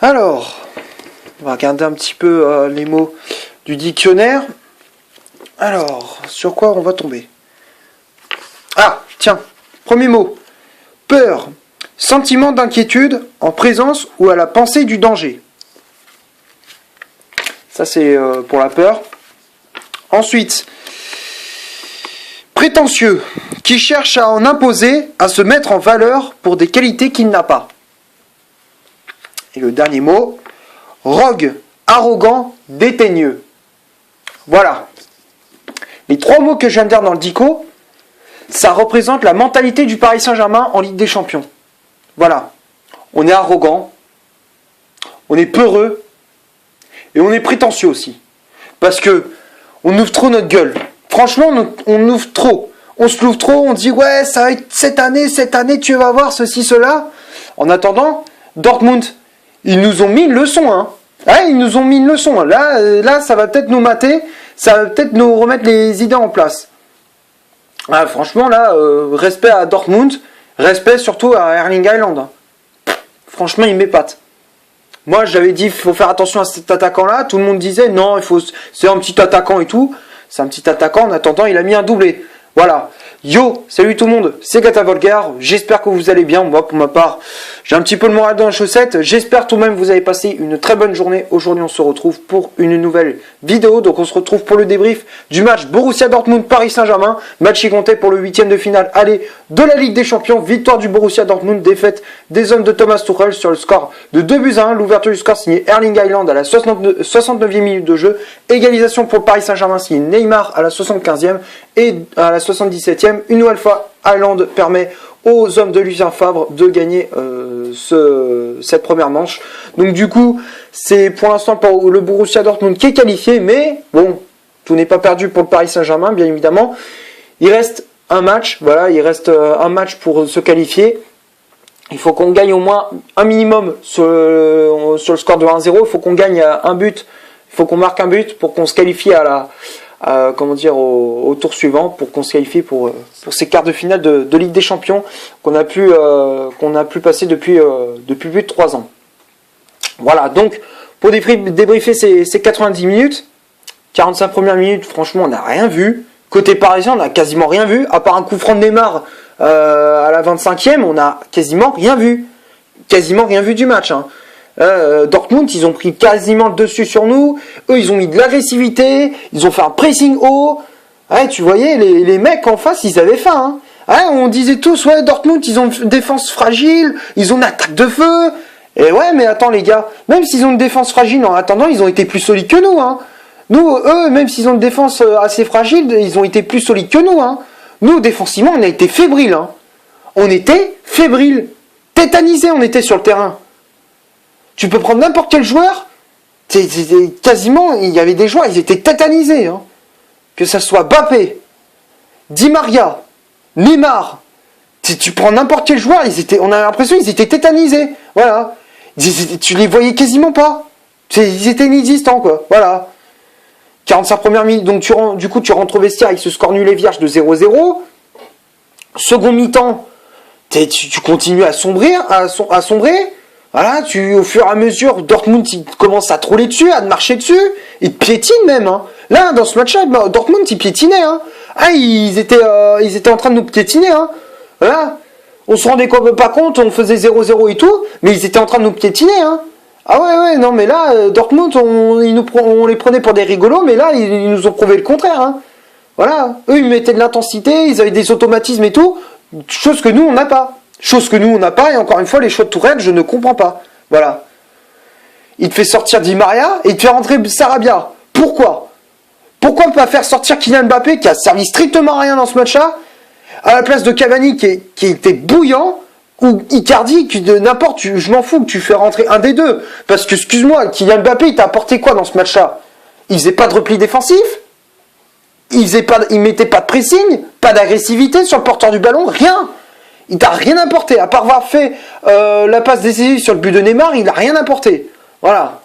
Alors, on va regarder un petit peu les mots du dictionnaire. Alors, sur quoi on va tomber? Ah, tiens, premier mot. Peur, sentiment d'inquiétude en présence ou à la pensée du danger. Ça, c'est pour la peur. Ensuite, prétentieux, qui cherche à en imposer, à se mettre en valeur pour des qualités qu'il n'a pas. Et le dernier mot, rogue, arrogant, dédaigneux. Voilà. Les trois mots que je viens de dire dans le dico, ça représente la mentalité du Paris Saint-Germain en Ligue des Champions. Voilà. On est arrogant, on est peureux, et on est prétentieux aussi. Parce que on ouvre trop notre gueule. Franchement, on ouvre trop. On se l'ouvre trop, on dit ouais, ça va être cette année, tu vas voir ceci, cela. En attendant, Dortmund, ils nous ont mis une leçon, hein. Ouais, ils nous ont mis une leçon. Là, ça va peut-être nous mater, ça va peut-être nous remettre les idées en place. Ah, franchement, là, respect à Dortmund, respect surtout à Erling Haaland. Hein. Franchement, il m'épate. Moi, j'avais dit, il faut faire attention à cet attaquant-là. Tout le monde disait, non, c'est un petit attaquant et tout. C'est un petit attaquant. En attendant, il a mis un doublé. Voilà. Yo, salut tout le monde, c'est Gata Volgar, j'espère que vous allez bien. Moi pour ma part, j'ai un petit peu le moral dans la chaussette. J'espère tout de même que vous avez passé une très bonne journée. Aujourd'hui on se retrouve pour une nouvelle vidéo. Donc on se retrouve pour le débrief du match Borussia Dortmund-Paris Saint-Germain. Match qui comptait pour le 8e de finale aller de la Ligue des Champions. Victoire du Borussia Dortmund, défaite des hommes de Thomas Tuchel sur le score de 2-1. L'ouverture du score signée Erling Haaland à la 69e minute de jeu. Égalisation pour le Paris Saint-Germain signé Neymar à la 75e et à la 77e. Une nouvelle fois, Haaland permet aux hommes de Lucien Favre de gagner cette première manche. Donc du coup, c'est pour l'instant pour le Borussia Dortmund qui est qualifié, mais bon, tout n'est pas perdu pour le Paris Saint-Germain, bien évidemment. Il reste un match, voilà, il reste un match pour se qualifier. Il faut qu'on gagne au moins un minimum sur le score de 1-0. Il faut qu'on gagne un but, il faut qu'on marque un but pour qu'on se qualifie au tour suivant, pour qu'on se qualifie pour ces quarts de finale de Ligue des Champions qu'on a pu passer depuis plus de 3 ans. Voilà, donc pour débriefer ces 90 minutes, 45 premières minutes, franchement on n'a rien vu. Côté parisien, on n'a quasiment rien vu, à part un coup franc de Neymar à la 25e, on n'a quasiment rien vu. Quasiment rien vu du match, hein. Dortmund, ils ont pris quasiment le dessus sur nous. Eux, ils ont mis de l'agressivité. Ils ont fait un pressing haut. Ouais, tu voyais, les mecs en face, ils avaient faim. Hein. Ouais, on disait tous, ouais, Dortmund, ils ont une défense fragile. Ils ont une attaque de feu. Et ouais, mais attends, les gars. Même s'ils ont une défense fragile, en attendant, ils ont été plus solides que nous. Hein. Nous, eux, même s'ils ont une défense assez fragile, ils ont été plus solides que nous. Hein. Nous, défensivement, on a été fébriles. Hein. On était fébriles. Tétanisés, on était sur le terrain. Tu peux prendre n'importe quel joueur, quasiment, il y avait des joueurs, ils étaient tétanisés. Hein. Que ça soit Mbappé, Di Maria, Neymar, tu prends n'importe quel joueur, on a l'impression qu'ils étaient tétanisés. Voilà. Tu les voyais quasiment pas. Ils étaient inexistants, quoi. Voilà. 45 premières minutes, donc tu rentres au vestiaire avec ce score nul et vierge de 0-0. Second mi-temps, tu continues à sombrer. Voilà, au fur et à mesure, Dortmund il commence à troller dessus, à te marcher dessus, il piétine même. Hein. Là, dans ce match-là, Dortmund il piétinait. Hein. Ah, ils étaient en train de nous piétiner. Hein. Voilà, on se rendait pas compte, on faisait 0-0 et tout, mais ils étaient en train de nous piétiner. Hein. Ah ouais, non, mais là, Dortmund, on les prenait pour des rigolos, mais là, ils nous ont prouvé le contraire. Hein. Voilà, eux, ils mettaient de l'intensité, ils avaient des automatismes et tout, chose que nous, on n'a pas. Et encore une fois, les choix de Tourelle, je ne comprends pas. Voilà. Il te fait sortir Di Maria et il te fait rentrer Sarabia. Pourquoi ne pas faire sortir Kylian Mbappé, qui a servi strictement à rien dans ce match-là, à la place de Cavani, qui était bouillant, ou Icardi, je m'en fous que tu fais rentrer un des deux. Parce que, excuse-moi, Kylian Mbappé, il t'a apporté quoi dans ce match-là? Il faisait pas de repli défensif, il mettait pas de pressing, pas d'agressivité sur le porteur du ballon, rien. Il t'a rien apporté, à part avoir fait la passe décisive sur le but de Neymar, il n'a rien apporté. Voilà.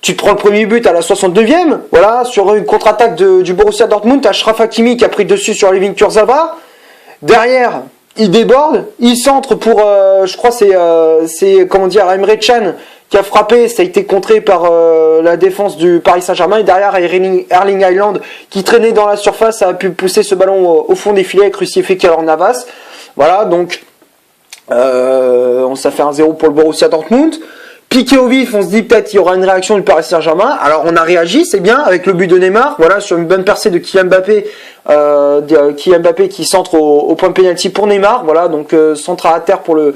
Tu te prends le premier but à la 62e, voilà, sur une contre-attaque du Borussia Dortmund, t'as Achraf Hakimi qui a pris dessus sur Layvin Kurzawa. Derrière, il déborde, il centre pour, je crois c'est comment dire, Emre Can qui a frappé, ça a été contré par la défense du Paris Saint-Germain, et derrière Erling Haaland qui traînait dans la surface a pu pousser ce ballon au fond des filets et crucifier Keylor Navas. Voilà, donc on s'est fait 1-0 pour le Borussia Dortmund. Piqué au vif, on se dit peut-être qu'il y aura une réaction du Paris Saint-Germain. Alors on a réagi, c'est bien, avec le but de Neymar, voilà, sur une bonne percée de Kylian Mbappé qui centre au point de pénalty pour Neymar, voilà, donc centre à terre pour le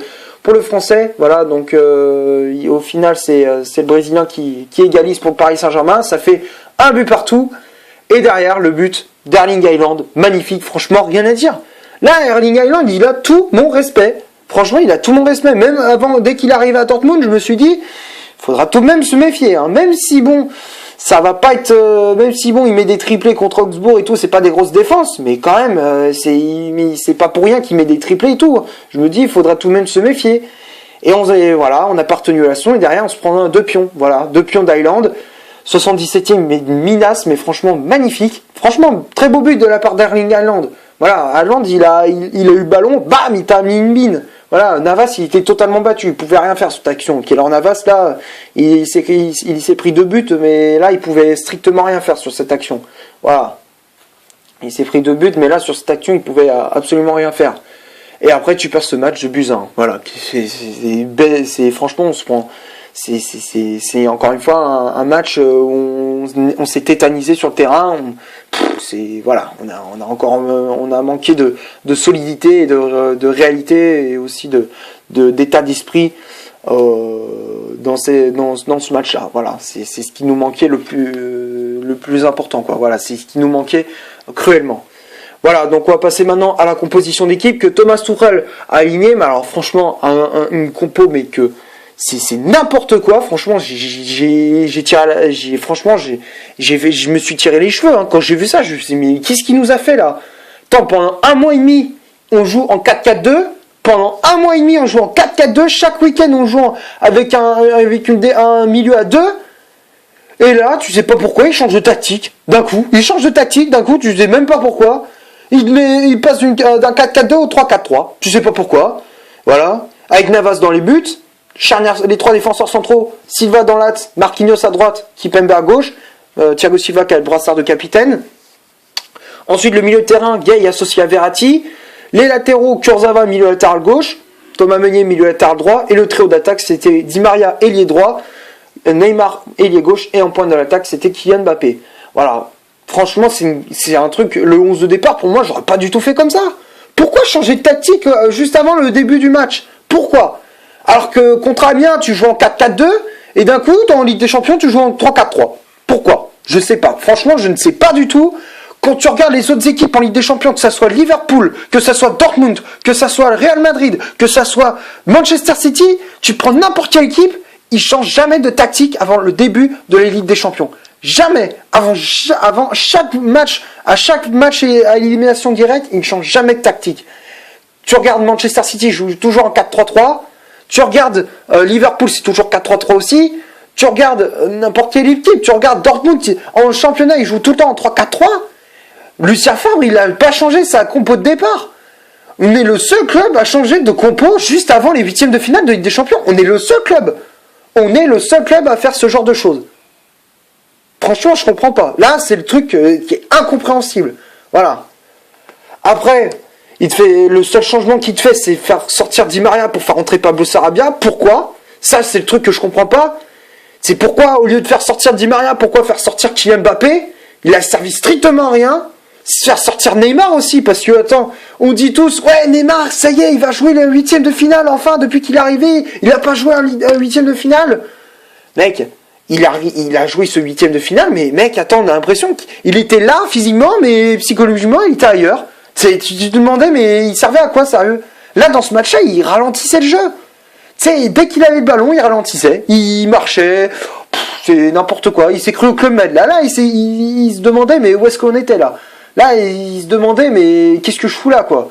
Français, voilà, donc au final c'est le Brésilien qui égalise pour le Paris Saint-Germain, ça fait un but partout, et derrière le but d'Erling Haaland, magnifique, franchement rien à dire. Là, Erling Haaland, il a tout mon respect. Franchement, il a tout mon respect. Même avant, dès qu'il arrive à Dortmund, je me suis dit, faudra tout de même se méfier. Hein. Même si bon, ça va pas être, même si bon, il met des triplés contre Augsbourg et tout, c'est pas des grosses défenses, mais quand même, c'est pas pour rien qu'il met des triplés et tout. Je me dis, il faudra tout de même se méfier. Et on n'a pas retenu la leçon, et derrière, on se prend deux pions. Voilà, 2 pions d'Haaland. 77e, mais minace, mais franchement magnifique. Franchement, très beau but de la part d'Erling Haaland. Voilà, Haaland, il a eu le ballon, bam, il t'a mis une mine. Voilà, Navas, il était totalement battu, il pouvait rien faire sur cette action. Alors Navas, là, il s'est pris 2 buts, mais là, il pouvait strictement rien faire sur cette action. Voilà. Il s'est pris 2 buts, mais là, sur cette action, il pouvait absolument rien faire. Et après, tu perds ce match de buts 1. Voilà. C'est franchement, on se prend. C'est encore une fois un match où on s'est tétanisé sur le terrain. On a manqué de solidité et de réalité et aussi d'état d'esprit dans ce match-là. Voilà, c'est ce qui nous manquait le plus important, quoi. Voilà, c'est ce qui nous manquait cruellement. Voilà, donc on va passer maintenant à la composition d'équipe que Thomas Tuchel a aligné. Mais alors franchement, une compo, mais que c'est n'importe quoi. Franchement, je me suis tiré les cheveux hein. Quand j'ai vu ça. Je me suis dit, mais qu'est-ce qu'il nous a fait là? Pendant 1 mois et demi, on joue en 4-4-2. Pendant 1 mois et demi, on joue en 4-4-2. Chaque week-end, on joue avec un milieu à 2. Et là, tu sais pas pourquoi, il change de tactique d'un coup. Tu sais même pas pourquoi. Il passe d'un 4-4-2 au 3-4-3. Tu sais pas pourquoi. Voilà. Avec Navas dans les buts. Charnière, les 3 défenseurs centraux, Silva dans l'axe, Marquinhos à droite, Kimpembe à gauche, Thiago Silva qui a le brassard de capitaine. Ensuite, le milieu de terrain, Gay associé à Verratti. Les latéraux, Kurzawa, milieu latéral gauche, Thomas Meunier, milieu latéral droit. Et le trio d'attaque, c'était Di Maria, ailier droit, Neymar, ailier gauche. Et en point de l'attaque, c'était Kylian Mbappé. Voilà. Franchement, c'est un truc, le 11 de départ, pour moi, j'aurais pas du tout fait comme ça. Pourquoi changer de tactique juste avant le début du match? Pourquoi? Alors que contre Amiens, tu joues en 4-4-2, et d'un coup, en Ligue des Champions, tu joues en 3-4-3. Pourquoi? Je sais pas. Franchement, je ne sais pas du tout. Quand tu regardes les autres équipes en Ligue des Champions, que ça soit Liverpool, que ça soit Dortmund, que ça soit le Real Madrid, que ça soit Manchester City, tu prends n'importe quelle équipe, ils changent jamais de tactique avant le début de la Ligue des Champions. Jamais. Avant chaque match, à chaque match à élimination directe, ils ne changent jamais de tactique. Tu regardes Manchester City, joue toujours en 4-3-3. Tu regardes Liverpool, c'est toujours 4-3-3 aussi. Tu regardes n'importe quelle équipe. Tu regardes Dortmund, en championnat, il joue tout le temps en 3-4-3. Lucien Favre, il n'a pas changé sa compo de départ. On est le seul club à changer de compo juste avant les 8e de finale de Ligue des Champions. On est le seul club. On est le seul club à faire ce genre de choses. Franchement, je comprends pas. Là, c'est le truc qui est incompréhensible. Voilà. Après, le seul changement qu'il te fait, c'est faire sortir Di Maria pour faire rentrer Pablo Sarabia. Pourquoi? Ça, c'est le truc que je comprends pas. C'est pourquoi, au lieu de faire sortir Di Maria, pourquoi faire sortir Kylian Mbappé? Il a servi strictement à rien. Faire sortir Neymar aussi, parce que, attends, on dit tous, ouais, Neymar, ça y est, il va jouer le 8e de finale, enfin, depuis qu'il est arrivé, il a pas joué un 8e de finale. Mec, il a joué ce 8e de finale, mais mec, attends, on a l'impression qu'il était là, physiquement, mais psychologiquement, il était ailleurs. Tu te demandais, mais il servait à quoi, sérieux? Là, dans ce match-là, il ralentissait le jeu. Tu sais, dès qu'il avait le ballon, il ralentissait, il marchait, c'est n'importe quoi, il s'est cru au Club Med. Là, il se demandait, mais où est-ce qu'on était, là? Là, il se demandait, mais qu'est-ce que je fous là, quoi?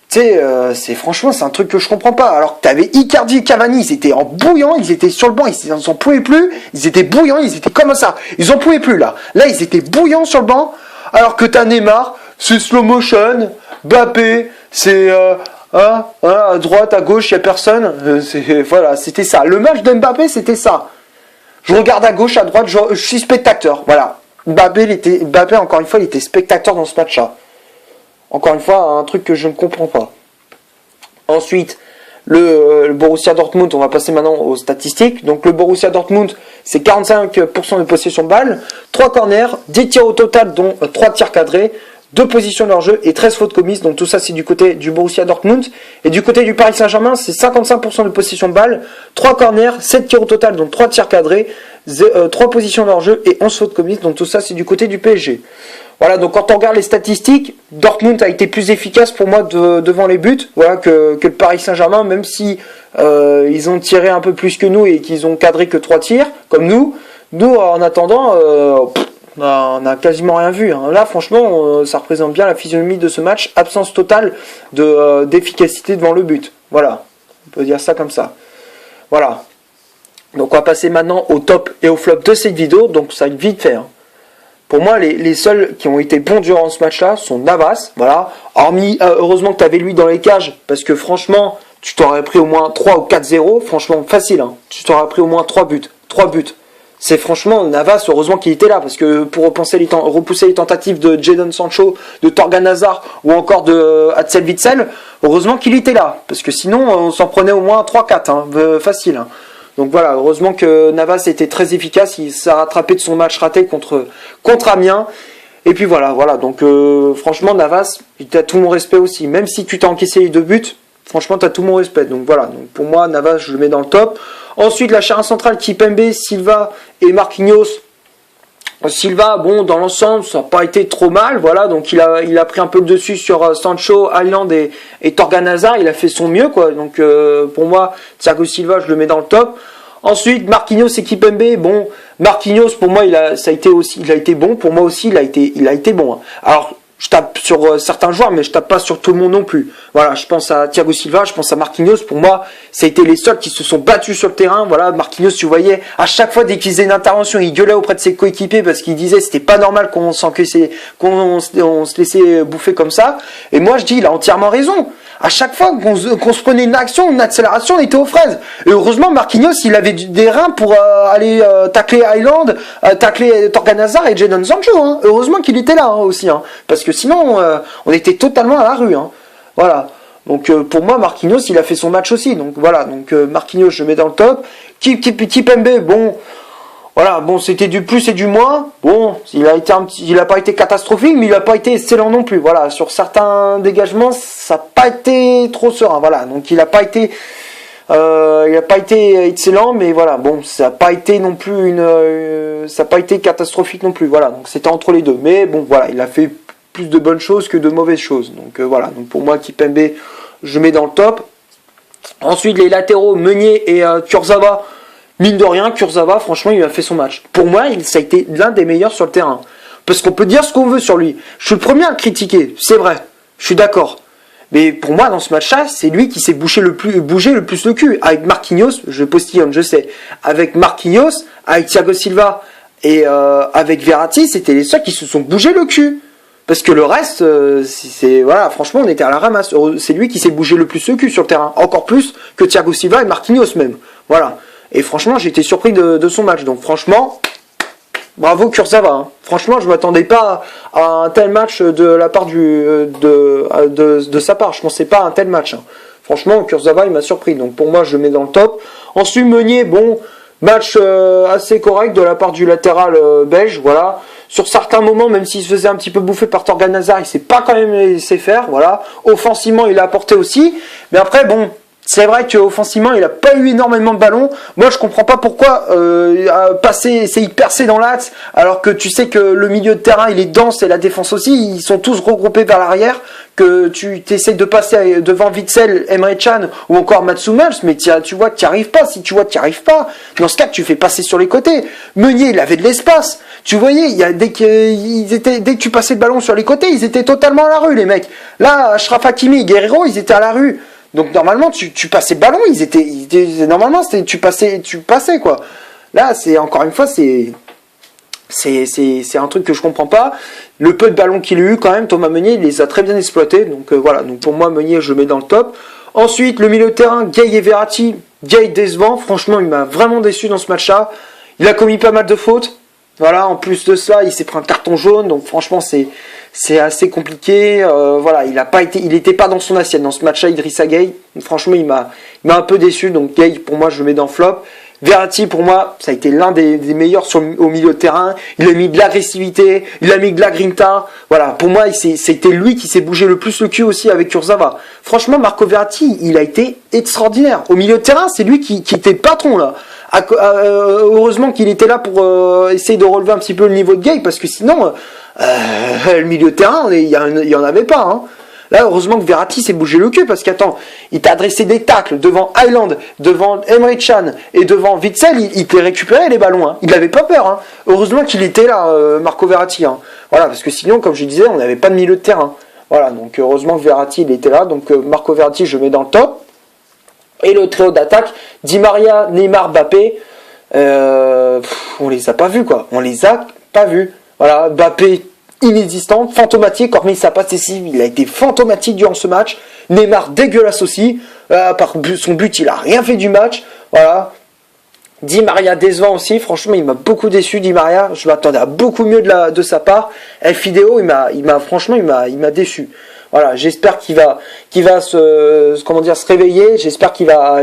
Tu sais, franchement, c'est un truc que je comprends pas. Alors que t'avais Icardi et Cavani, ils étaient en bouillant, ils étaient sur le banc, ils en pouvaient plus, ils étaient bouillants, ils étaient comme ça. Ils en pouvaient plus, là. Là, ils étaient bouillants sur le banc, alors que t'as Neymar, c'est slow motion, Mbappé, c'est Ah, voilà, à droite, à gauche, il n'y a personne. Voilà, c'était ça. Le match d'Mbappé, c'était ça. Je regarde à gauche, à droite, je suis spectateur. Voilà. Mbappé, encore une fois, il était spectateur dans ce match-là. Encore une fois, un truc que je ne comprends pas. Ensuite, le Borussia Dortmund, on va passer maintenant aux statistiques. Donc le Borussia Dortmund, c'est 45% de possession de balle, 3 corners, 10 tirs au total, dont 3 tirs cadrés, 2 positions de leur jeu et 13 fautes commises. Donc tout ça, c'est du côté du Borussia Dortmund. Et du côté du Paris Saint-Germain, c'est 55% de possession de balle, 3 corners, 7 tirs au total, donc 3 tirs cadrés, 3 positions de leur jeu et 11 fautes commises. Donc tout ça, c'est du côté du PSG. Voilà, donc quand on regarde les statistiques, Dortmund a été plus efficace pour moi devant les buts, voilà, que le Paris Saint-Germain, même si ils ont tiré un peu plus que nous et qu'ils ont cadré que 3 tirs, comme nous. Nous, en attendant, on n'a quasiment rien vu. Hein. Là, franchement, ça représente bien la physionomie de ce match. Absence totale d'efficacité devant le but. Voilà, on peut dire ça comme ça. Voilà. Donc on va passer maintenant au top et au flop de cette vidéo. Donc ça va être vite fait. Hein. Pour moi, les seuls qui ont été bons durant ce match-là sont Navas. Voilà. Hormis, heureusement que tu avais lui dans les cages. Parce que franchement, tu t'aurais pris au moins 3 ou 4-0. Franchement, facile. Hein. Tu t'aurais pris au moins 3 buts. 3 buts. C'est franchement Navas, heureusement qu'il était là. Parce que pour repousser les tentatives de Jadon Sancho, de Torgan Hazard ou encore de Axel Witsel, heureusement qu'il était là. Parce que sinon, on s'en prenait au moins 3-4. Hein. Facile. Hein. Donc voilà, heureusement que Navas était très efficace, il s'est rattrapé de son match raté contre Amiens. Et puis voilà, donc franchement Navas, tu as tout mon respect aussi. Même si tu t'as encaissé les 2 buts, franchement tu as tout mon respect. Donc voilà, donc pour moi Navas je le mets dans le top. Ensuite la charnière centrale Kimpembe, Silva et Marquinhos. Silva, bon, dans l'ensemble, ça n'a pas été trop mal, voilà, donc il a pris un peu le dessus sur Sancho, Haaland et Torgan Hazard, il a fait son mieux, quoi, donc pour moi, Thiago Silva, je le mets dans le top. Ensuite, Marquinhos et Kimpembe, bon, Marquinhos, pour moi, il a été bon, pour moi aussi, il a été bon. Hein. Alors, je tape sur certains joueurs, mais je tape pas sur tout le monde non plus. Voilà, je pense à Thiago Silva, je pense à Marquinhos. Pour moi, ça a été les seuls qui se sont battus sur le terrain. Voilà, Marquinhos, tu voyais, à chaque fois dès qu'il faisait une intervention, il gueulait auprès de ses coéquipiers parce qu'il disait c'était pas normal qu'on se laissait bouffer comme ça. Et moi, je dis, il a entièrement raison. À chaque fois qu'on se prenait une action, une accélération, on était aux fraises. Et heureusement, Marquinhos, il avait des reins pour aller tacler Haaland, tacler Torgan Hazard et Jadon Sancho. Hein. Heureusement qu'il était là hein, aussi. Hein. Parce que sinon, on était totalement à la rue. Hein. Voilà. Donc pour moi, Marquinhos, il a fait son match aussi. Donc voilà. Donc Marquinhos, je mets dans le top. Kimpembe, bon... Voilà, bon, c'était du plus et du moins. Bon, il a pas été catastrophique, mais il a pas été excellent non plus. Voilà, sur certains dégagements, ça n'a pas été trop serein. Voilà, donc il a pas été excellent, mais voilà, bon, ça n'a pas été non plus ça n'a pas été catastrophique non plus. Voilà, donc c'était entre les deux. Mais bon, voilà, il a fait plus de bonnes choses que de mauvaises choses. Donc voilà, donc pour moi, Kimpembe, je mets dans le top. Ensuite, les latéraux, Meunier et Kurzawa. Mine de rien, Kurzawa, franchement, il a fait son match. Pour moi, ça a été l'un des meilleurs sur le terrain. Parce qu'on peut dire ce qu'on veut sur lui. Je suis le premier à le critiquer, c'est vrai. Je suis d'accord. Mais pour moi, dans ce match-là, c'est lui qui s'est bougé le plus le cul. Avec Marquinhos, je postillonne, je sais. Avec Marquinhos, avec Thiago Silva et avec Verratti, c'était les seuls qui se sont bougé le cul. Parce que le reste, voilà, franchement, on était à la ramasse. C'est lui qui s'est bougé le plus le cul sur le terrain. Encore plus que Thiago Silva et Marquinhos même. Voilà. Et franchement, j'ai été surpris de son match. Donc franchement, bravo Kurzawa. Hein. Franchement, je ne m'attendais pas à un tel match de la part de sa part. Je ne pensais pas à un tel match. Hein. Franchement, Kurzawa, il m'a surpris. Donc pour moi, je le mets dans le top. Ensuite, Meunier, bon, match assez correct de la part du latéral belge. Voilà. Sur certains moments, même s'il se faisait un petit peu bouffer par Torgan Hazard, il ne s'est pas quand même laissé faire. Voilà. Offensivement, il a apporté aussi. Mais après, bon... C'est vrai qu'offensivement, il n'a pas eu énormément de ballons. Moi, je comprends pas pourquoi essayer de percer dans l'axe, alors que tu sais que le milieu de terrain, il est dense et la défense aussi. Ils sont tous regroupés vers l'arrière. Que tu essaies de passer devant Witsel, Emre Can ou encore Mats Hummels, mais tu vois que tu n'y arrives pas. Si tu vois que tu n'y arrives pas, dans ce cas, tu fais passer sur les côtés. Meunier, il avait de l'espace. Tu voyais, dès que tu passais le ballon sur les côtés, ils étaient totalement à la rue, les mecs. Là, Achraf Hakimi et Guerreiro, ils étaient à la rue. Donc normalement tu passais le ballon, normalement c'était tu passais quoi. Là c'est encore une fois c'est C'est un truc que je comprends pas. Le peu de ballons qu'il a eu quand même, Thomas Meunier, il les a très bien exploités. Donc voilà, donc pour moi Meunier je le mets dans le top. Ensuite le milieu de terrain, Gueye et Verratti. Gueye décevant, franchement il m'a vraiment déçu dans ce match-là. Il a commis pas mal de fautes. Voilà, en plus de ça, il s'est pris un carton jaune, donc franchement c'est assez compliqué. Voilà, il était pas dans son assiette dans ce match-là, Idrissa Gueye. Franchement il m'a un peu déçu, donc Gueye pour moi je le mets dans flop. Verratti, pour moi, ça a été l'un des meilleurs au milieu de terrain. Il a mis de l'agressivité, il a mis de la grinta. Voilà, pour moi, c'était lui qui s'est bougé le plus le cul aussi avec Kurzawa. Franchement, Marco Verratti, il a été extraordinaire. Au milieu de terrain, c'est lui qui était patron, là. Heureusement qu'il était là pour essayer de relever un petit peu le niveau de Gueye, parce que sinon, le milieu de terrain, il y en avait pas, hein. Là, heureusement que Verratti s'est bougé le cul, parce qu'attends, il t'a adressé des tacles devant Highland, devant Emre Can et devant Witsel, il te les récupérait les ballons, hein. Il n'avait pas peur, hein. Heureusement qu'il était là, Marco Verratti, hein. Voilà, parce que sinon, comme je disais, on n'avait pas de milieu de terrain. Voilà, donc heureusement que Verratti, il était là, donc Marco Verratti, je le mets dans le top. Et le trio d'attaque, Di Maria, Neymar, Mbappé, on les a pas vus, quoi. On les a pas vus. Voilà, Mbappé, inexistant, fantomatique, hormis sa passe décisive, il a été fantomatique durant ce match. Neymar dégueulasse aussi, par son but il a rien fait du match, voilà. Di Maria décevant aussi, franchement il m'a beaucoup déçu. Di Maria, je m'attendais à beaucoup mieux de sa part. El Fideo, il m'a déçu. Voilà, j'espère qu'il va se réveiller, j'espère qu'il va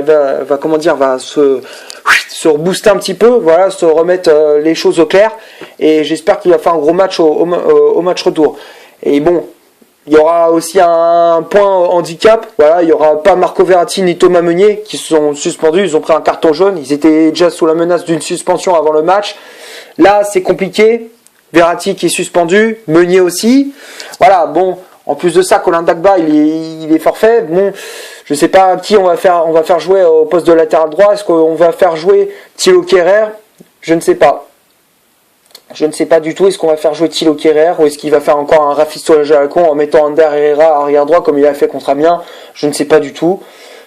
se rebooster un petit peu, voilà, se remettre les choses au clair, et j'espère qu'il va faire un gros match au match retour. Et bon, il y aura aussi un point handicap, voilà, il n'y aura pas Marco Verratti ni Thomas Meunier qui sont suspendus, ils ont pris un carton jaune, ils étaient déjà sous la menace d'une suspension avant le match. Là, c'est compliqué, Verratti qui est suspendu, Meunier aussi, voilà, bon. En plus de ça, Colin Dagba, il est forfait. Bon, je sais pas qui on va faire jouer au poste de latéral droit. Est-ce qu'on va faire jouer Thilo Kehrer? Je ne sais pas. Je ne sais pas du tout. Est-ce qu'on va faire jouer Thilo Kehrer ou est-ce qu'il va faire encore un rafistolage à la con en mettant Ander Herrera arrière droit comme il a fait contre Amiens? Je ne sais pas du tout.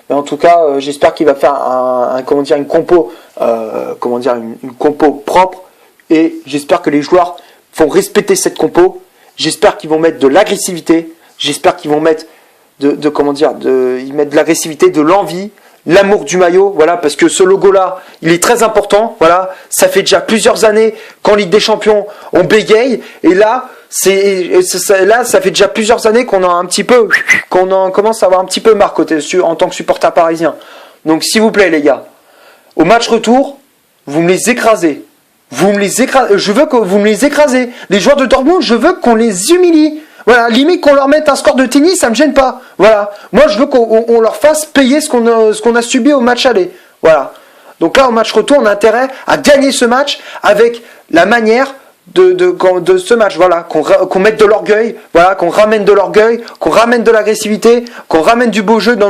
Mais en tout cas, j'espère qu'il va faire une compo, une compo propre. Et j'espère que les joueurs vont respecter cette compo. J'espère qu'ils vont mettre de l'agressivité, j'espère qu'ils vont mettre ils mettent de l'agressivité, de l'envie, l'amour du maillot, voilà, parce que ce logo-là, il est très important, voilà, ça fait déjà plusieurs années qu'en Ligue des Champions, on bégaye, et là, ça fait déjà plusieurs années qu'on commence à avoir un petit peu marre en tant que supporter parisien. Donc, s'il vous plaît, les gars, au match retour, vous me les écrasez. Je veux que vous me les écrasez. Les joueurs de Dortmund, je veux qu'on les humilie. Voilà, limite qu'on leur mette un score de tennis, ça me gêne pas. Voilà. Moi, je veux qu'on leur fasse payer ce qu'on a subi au match aller. Voilà. Donc là, au match retour, on a intérêt à gagner ce match avec la manière de ce match. Voilà. Qu'on mette de l'orgueil. Voilà. Qu'on ramène de l'orgueil. Qu'on ramène de l'agressivité. Qu'on ramène du beau jeu dans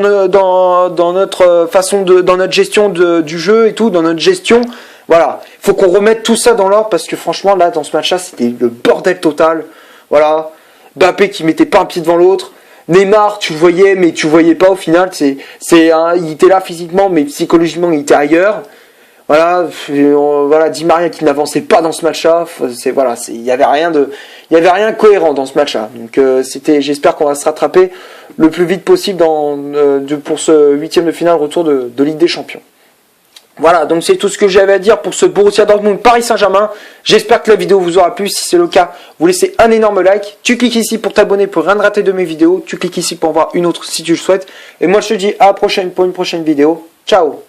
notre façon dans notre gestion du jeu et tout, dans notre gestion. Voilà, il faut qu'on remette tout ça dans l'ordre parce que franchement là dans ce match-là c'était le bordel total. Voilà, Mbappé qui mettait pas un pied devant l'autre, Neymar tu le voyais mais tu le voyais pas au final. Il était là physiquement mais psychologiquement il était ailleurs. Voilà, Di Maria qui n'avançait pas dans ce match-là. Il y avait rien de cohérent dans ce match-là. Donc j'espère qu'on va se rattraper le plus vite possible pour ce 8e de finale retour de Ligue des Champions. Voilà, donc c'est tout ce que j'avais à dire pour ce Borussia Dortmund Paris Saint-Germain. J'espère que la vidéo vous aura plu. Si c'est le cas, vous laissez un énorme like. Tu cliques ici pour t'abonner pour rien rater de mes vidéos. Tu cliques ici pour voir une autre si tu le souhaites. Et moi je te dis à la prochaine pour une prochaine vidéo. Ciao.